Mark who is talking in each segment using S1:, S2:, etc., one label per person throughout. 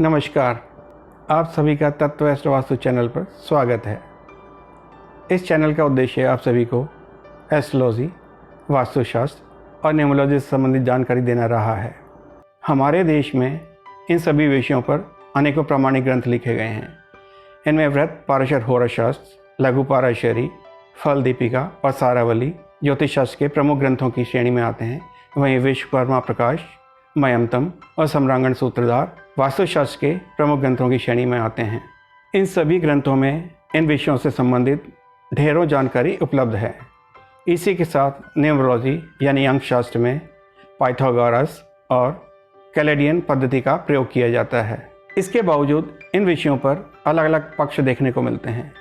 S1: नमस्कार, आप सभी का तत्वस्त्र वास्तु चैनल पर स्वागत है। इस चैनल का उद्देश्य आप सभी को एस्ट्रोलॉजी, वास्तुशास्त्र और न्यूमरोलॉजी से संबंधित जानकारी देना रहा है। हमारे देश में इन सभी विषयों पर अनेकों प्रामाणिक ग्रंथ लिखे गए हैं। इनमें वृहत पाराशर होरा शास्त्र, लघु पाराशरी, फल दीपिका और सारावली ज्योतिष शास्त्र के प्रमुख ग्रंथों की श्रेणी में आते हैं। वहीं विश्वकर्मा प्रकाश, मयमतम और सम्रांगण सूत्रधार वास्तुशास्त्र के प्रमुख ग्रंथों की श्रेणी में आते हैं। इन सभी ग्रंथों में इन विषयों से संबंधित ढेरों जानकारी उपलब्ध है। इसी के साथ न्यूमरोलॉजी यानी अंक शास्त्र में पाइथागोरस और कैलेडियन पद्धति का प्रयोग किया जाता है। इसके बावजूद इन विषयों पर अलग अलग पक्ष देखने को मिलते हैं।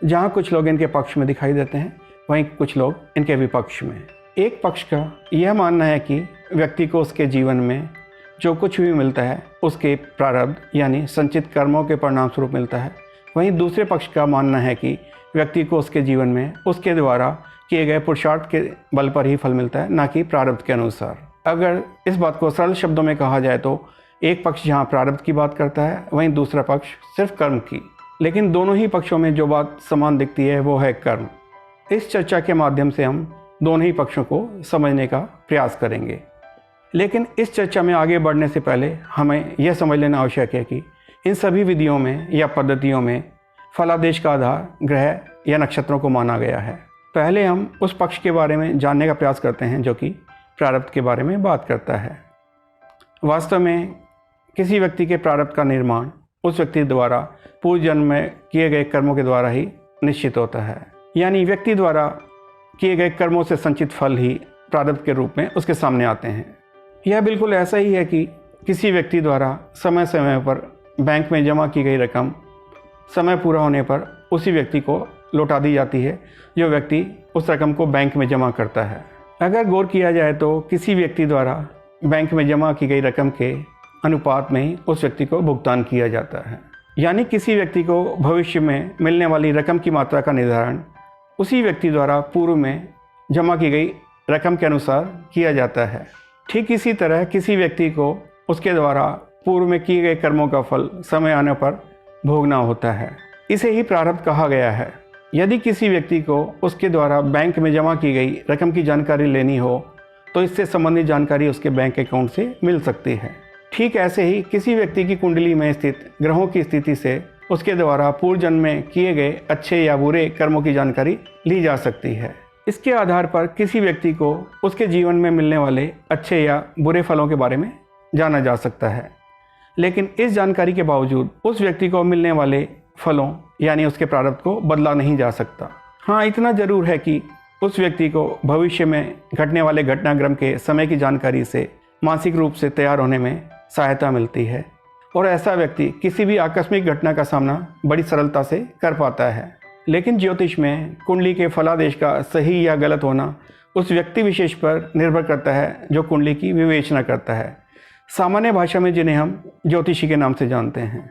S1: जहाँ कुछ लोग इनके पक्ष में दिखाई देते हैं, वहीं कुछ लोग इनके विपक्ष में। एक पक्ष का यह मानना है कि व्यक्ति को उसके जीवन में जो कुछ भी मिलता है उसके प्रारब्ध यानी संचित कर्मों के परिणाम स्वरूप मिलता है। वहीं दूसरे पक्ष का मानना है कि व्यक्ति को उसके जीवन में उसके द्वारा किए गए पुरुषार्थ के बल पर ही फल मिलता है, ना कि प्रारब्ध के अनुसार। अगर इस बात को सरल शब्दों में कहा जाए तो एक पक्ष जहाँ प्रारब्ध की बात करता है, वहीं दूसरा पक्ष सिर्फ कर्म की। लेकिन दोनों ही पक्षों में जो बात समान दिखती है वो है कर्म। इस चर्चा के माध्यम से हम दोनों ही पक्षों को समझने का प्रयास करेंगे। लेकिन इस चर्चा में आगे बढ़ने से पहले हमें यह समझ लेना आवश्यक है कि इन सभी विधियों में या पद्धतियों में फलादेश का आधार ग्रह या नक्षत्रों को माना गया है। पहले हम उस पक्ष के बारे में जानने का प्रयास करते हैं जो कि प्रारब्ध के बारे में बात करता है। वास्तव में किसी व्यक्ति के प्रारब्ध का निर्माण उस व्यक्ति द्वारा पूर्व जन्म में किए गए कर्मों के द्वारा ही निश्चित होता है। यानी व्यक्ति द्वारा किए गए कर्मों से संचित फल ही प्रारब्ध के रूप में उसके सामने आते हैं। यह बिल्कुल ऐसा ही है कि किसी व्यक्ति द्वारा समय समय पर बैंक में जमा की गई रकम समय पूरा होने पर उसी व्यक्ति को लौटा दी जाती है जो व्यक्ति उस रकम को बैंक में जमा करता है। अगर गौर किया जाए तो किसी व्यक्ति द्वारा बैंक में जमा की गई रकम के अनुपात में ही उस व्यक्ति को भुगतान किया जाता है। यानी किसी व्यक्ति को भविष्य में मिलने वाली रकम की मात्रा का निर्धारण उसी व्यक्ति द्वारा पूर्व में जमा की गई रकम के अनुसार किया जाता है। ठीक इसी तरह किसी व्यक्ति को उसके द्वारा पूर्व में किए गए कर्मों का फल समय आने पर भोगना होता है। इसे ही प्रारब्ध कहा गया है। यदि किसी व्यक्ति को उसके द्वारा बैंक में जमा की गई रकम की जानकारी लेनी हो तो इससे संबंधित जानकारी उसके बैंक अकाउंट से मिल सकती है। ठीक ऐसे ही किसी व्यक्ति की कुंडली में स्थित ग्रहों की स्थिति से उसके द्वारा पूर्व जन्म में किए गए अच्छे या बुरे कर्मों की जानकारी ली जा सकती है। इसके आधार पर किसी व्यक्ति को उसके जीवन में मिलने वाले अच्छे या बुरे फलों के बारे में जाना जा सकता है। लेकिन इस जानकारी के बावजूद उस व्यक्ति को मिलने वाले फलों यानी उसके प्रारब्ध को बदला नहीं जा सकता। हाँ, इतना जरूर है कि उस व्यक्ति को भविष्य में घटने वाले घटनाक्रम के समय की जानकारी से मानसिक रूप से तैयार होने में सहायता मिलती है और ऐसा व्यक्ति किसी भी आकस्मिक घटना का सामना बड़ी सरलता से कर पाता है। लेकिन ज्योतिष में कुंडली के फलादेश का सही या गलत होना उस व्यक्ति विशेष पर निर्भर करता है जो कुंडली की विवेचना करता है, सामान्य भाषा में जिन्हें हम ज्योतिषी के नाम से जानते हैं।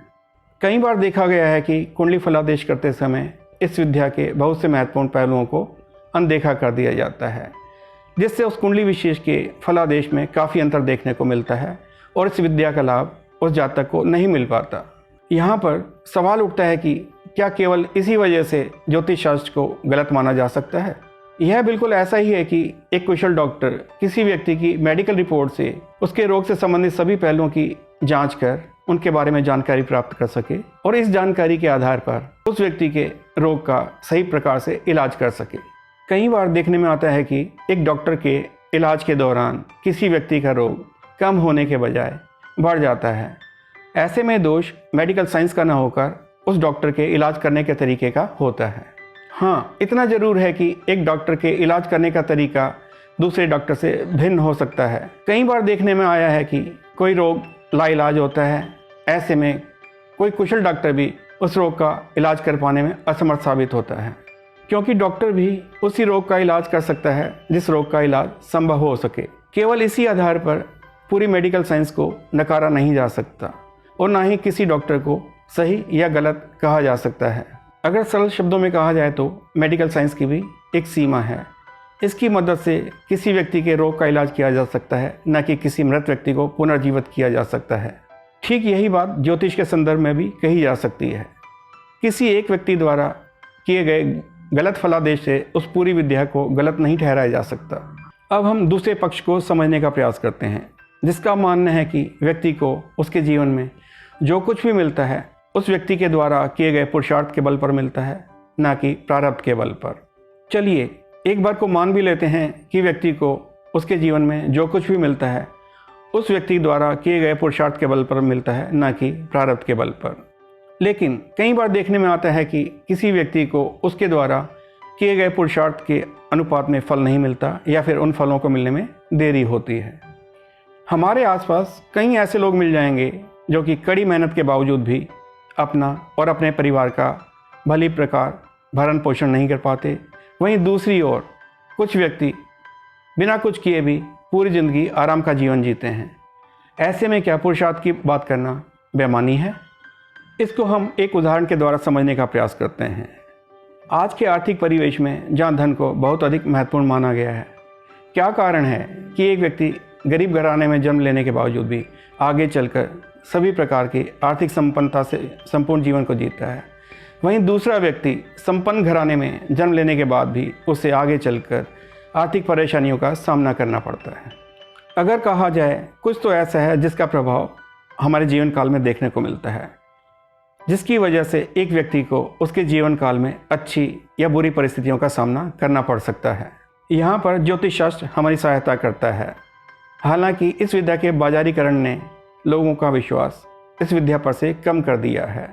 S1: कई बार देखा गया है कि कुंडली फलादेश करते समय इस विद्या के बहुत से महत्वपूर्ण पहलुओं को अनदेखा कर दिया जाता है, जिससे उस कुंडली विशेष के फलादेश में काफ़ी अंतर देखने को मिलता है और इस विद्या का लाभ उस जातक को नहीं मिल पाता। यहाँ पर सवाल उठता है कि क्या केवल इसी वजह से ज्योतिष शास्त्र को गलत माना जा सकता है? यह बिल्कुल ऐसा ही है कि एक कुशल डॉक्टर किसी व्यक्ति की मेडिकल रिपोर्ट से उसके रोग से संबंधित सभी पहलुओं की जांच कर उनके बारे में जानकारी प्राप्त कर सके और इस जानकारी के आधार पर उस व्यक्ति के रोग का सही प्रकार से इलाज कर सके। कई बार देखने में आता है कि एक डॉक्टर के इलाज के दौरान किसी व्यक्ति का रोग कम होने के बजाय बढ़ जाता है। ऐसे में दोष मेडिकल साइंस का न होकर उस डॉक्टर के इलाज करने के तरीके का होता है। हाँ, इतना ज़रूर है कि एक डॉक्टर के इलाज करने का तरीका दूसरे डॉक्टर से भिन्न हो सकता है। कई बार देखने में आया है कि कोई रोग लाइलाज होता है। ऐसे में कोई कुशल डॉक्टर भी उस रोग का इलाज कर पाने में असमर्थ साबित होता है, क्योंकि डॉक्टर भी उसी रोग का इलाज कर सकता है जिस रोग का इलाज संभव हो सके। केवल इसी आधार पर पूरी मेडिकल साइंस को नकारा नहीं जा सकता और ना ही किसी डॉक्टर को सही या गलत कहा जा सकता है। अगर सरल शब्दों में कहा जाए तो मेडिकल साइंस की भी एक सीमा है। इसकी मदद से किसी व्यक्ति के रोग का इलाज किया जा सकता है, न कि किसी मृत व्यक्ति को पुनर्जीवित किया जा सकता है। ठीक यही बात ज्योतिष के संदर्भ में भी कही जा सकती है। किसी एक व्यक्ति द्वारा किए गए गलत फलादेश से उस पूरी विद्या को गलत नहीं ठहराया जा सकता। अब हम दूसरे पक्ष को समझने का प्रयास करते हैं, जिसका मानना है कि व्यक्ति को उसके जीवन में जो कुछ भी मिलता है उस व्यक्ति के द्वारा किए गए पुरुषार्थ के बल पर मिलता है, ना कि प्रारब्ध के बल पर। चलिए एक बार को मान भी लेते हैं कि व्यक्ति को उसके जीवन में जो कुछ भी मिलता है उस व्यक्ति द्वारा किए गए पुरुषार्थ के बल पर मिलता है, ना कि प्रारब्ध के बल पर। लेकिन कई बार देखने में आता है कि किसी व्यक्ति को उसके द्वारा किए गए पुरुषार्थ के अनुपात में फल नहीं मिलता या फिर उन फलों को मिलने में देरी होती है। हमारे आसपास कई ऐसे लोग मिल जाएंगे जो कि कड़ी मेहनत के बावजूद भी अपना और अपने परिवार का भली प्रकार भरण पोषण नहीं कर पाते। वहीं दूसरी ओर कुछ व्यक्ति बिना कुछ किए भी पूरी ज़िंदगी आराम का जीवन जीते हैं। ऐसे में क्या पुरुषार्थ की बात करना बेईमानी है? इसको हम एक उदाहरण के द्वारा समझने का प्रयास करते हैं। आज के आर्थिक परिवेश में जहाँ धन को बहुत अधिक महत्वपूर्ण माना गया है, क्या कारण है कि एक व्यक्ति गरीब घराने में जन्म लेने के बावजूद भी आगे चलकर सभी प्रकार की आर्थिक संपन्नता से संपूर्ण जीवन को जीता है, वहीं दूसरा व्यक्ति संपन्न घराने में जन्म लेने के बाद भी उसे आगे चलकर आर्थिक परेशानियों का सामना करना पड़ता है। अगर कहा जाए कुछ तो ऐसा है जिसका प्रभाव हमारे जीवन काल में देखने को मिलता है, जिसकी वजह से एक व्यक्ति को उसके जीवन काल में अच्छी या बुरी परिस्थितियों का सामना करना पड़ सकता है। यहाँ पर ज्योतिष शास्त्र हमारी सहायता करता है। हालांकि इस विद्या के बाजारीकरण ने लोगों का विश्वास इस विद्या पर से कम कर दिया है।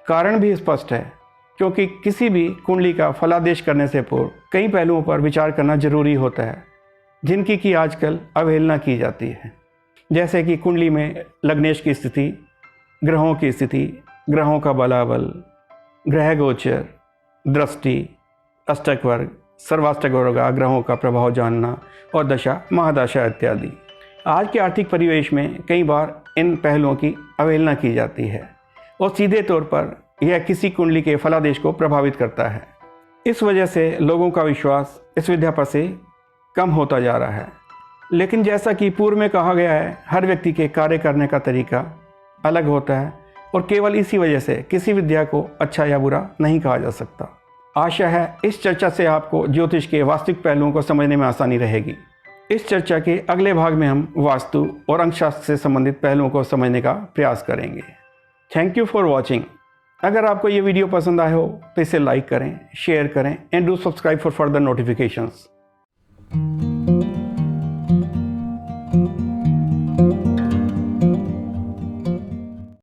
S1: कारण भी स्पष्ट है, क्योंकि किसी भी कुंडली का फलादेश करने से पूर्व कई पहलुओं पर विचार करना जरूरी होता है, जिनकी कि आजकल अवहेलना की जाती है। जैसे कि कुंडली में लग्नेश की स्थिति, ग्रहों की स्थिति, ग्रहों का बलाबल, ग्रह गोचर, दृष्टि, अष्टक वर्ग, सर्वाष्टक वर्ग, ग्रहों का प्रभाव जानना और दशा महादशा इत्यादि। आज के आर्थिक परिवेश में कई बार इन पहलुओं की अवहेलना की जाती है और सीधे तौर पर यह किसी कुंडली के फलादेश को प्रभावित करता है। इस वजह से लोगों का विश्वास इस विद्या पर से कम होता जा रहा है। लेकिन जैसा कि पूर्व में कहा गया है, हर व्यक्ति के कार्य करने का तरीका अलग होता है और केवल इसी वजह से किसी विद्या को अच्छा या बुरा नहीं कहा जा सकता। आशा है इस चर्चा से आपको ज्योतिष के वास्तविक पहलुओं को समझने में आसानी रहेगी। इस चर्चा के अगले भाग में हम वास्तु और अंकशास्त्र से संबंधित पहलुओं को समझने का प्रयास करेंगे। Thank you for watching. अगर आपको ये वीडियो पसंद आए हो तो इसे लाइक करें, शेयर करें and do subscribe for further notifications.